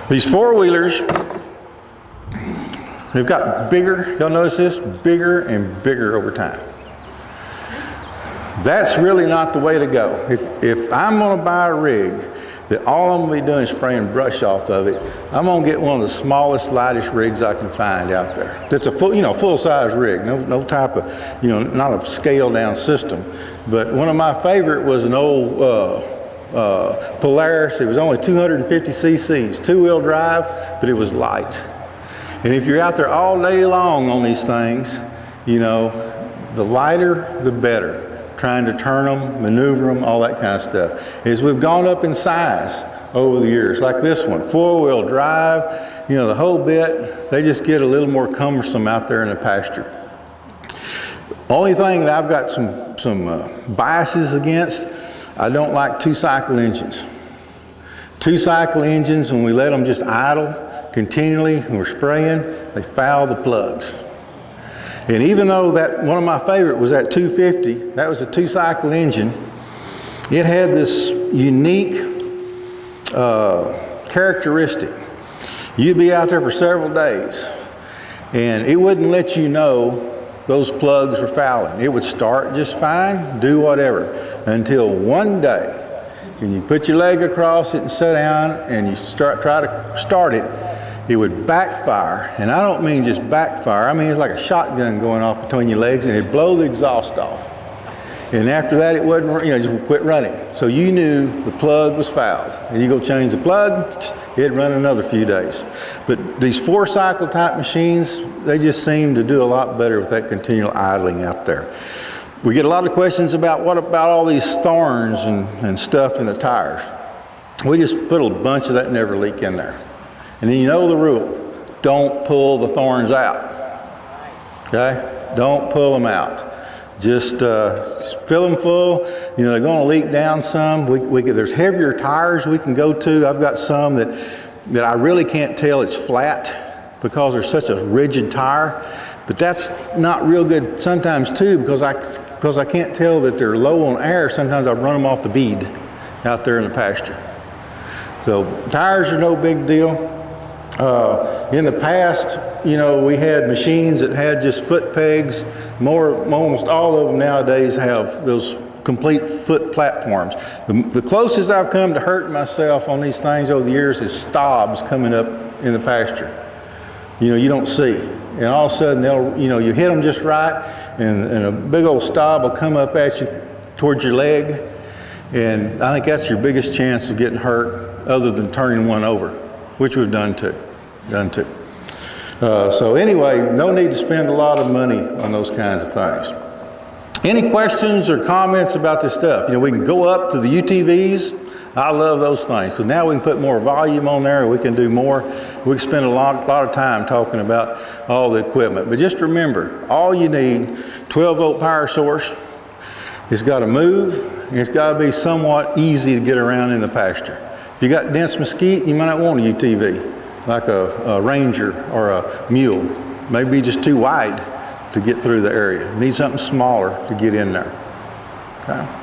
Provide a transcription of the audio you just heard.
These four-wheelers, they've got bigger, y'all notice this? Bigger and bigger over time. That's really not the way to go. If I'm going to buy a rig that all I'm going to be doing is spraying brush off of it, I'm going to get one of the smallest, lightest rigs I can find out there. That's a full-size rig, no type of, not a scaled-down system. But one of my favorite was an old Polaris. It was only 250 cc's, two-wheel drive, but it was light. And if you're out there all day long on these things, the lighter, the better. Trying to turn them, maneuver them, all that kind of stuff. As we've gone up in size over the years, like this one, four-wheel drive, the whole bit, they just get a little more cumbersome out there in the pasture. Only thing that I've got some biases against, I don't like two-cycle engines. Two-cycle engines, when we let them just idle continually when we're spraying, they foul the plugs. And even though that one of my favorite was that 250, that was a two-cycle engine, it had this unique characteristic. You'd be out there for several days, and it wouldn't let you know those plugs were fouling. It would start just fine, do whatever, until one day, when you put your leg across it and sit down, and you try to start it, it would backfire. And I don't mean just backfire, I mean it's like a shotgun going off between your legs, and it'd blow the exhaust off. And after that, it wouldn't, just quit running. So you knew the plug was fouled. And you go change the plug, it'd run another few days. But these four-cycle type machines, they just seem to do a lot better with that continual idling out there. We get a lot of questions about what about all these thorns and stuff in the tires. We just put a bunch of that never leak in there. And then you know the rule, don't pull the thorns out, okay? Don't pull them out. Just fill them full. They're going to leak down some. There's heavier tires we can go to. I've got some that I really can't tell it's flat because they're such a rigid tire. But that's not real good sometimes too, because I can't tell that they're low on air. Sometimes I run them off the bead out there in the pasture. So tires are no big deal. In the past, we had machines that had just foot pegs. Almost all of them nowadays have those complete foot platforms. The closest I've come to hurting myself on these things over the years is stobs coming up in the pasture. You don't see. And all of a sudden, you hit them just right, and a big old stob will come up at you towards your leg. And I think that's your biggest chance of getting hurt, other than turning one over, which we've done too. So anyway, no need to spend a lot of money on those kinds of things. Any questions or comments about this stuff? We can go up to the ATVs. I love those things. So now we can put more volume on there. We can do more. We can spend a lot of time talking about all the equipment. But just remember, all you need, 12-volt power source. It's got to move, and it's got to be somewhat easy to get around in the pasture. If you got dense mesquite, you might not want a UTV, like a Ranger or a Mule. Maybe just too wide to get through the area. You need something smaller to get in there. Okay?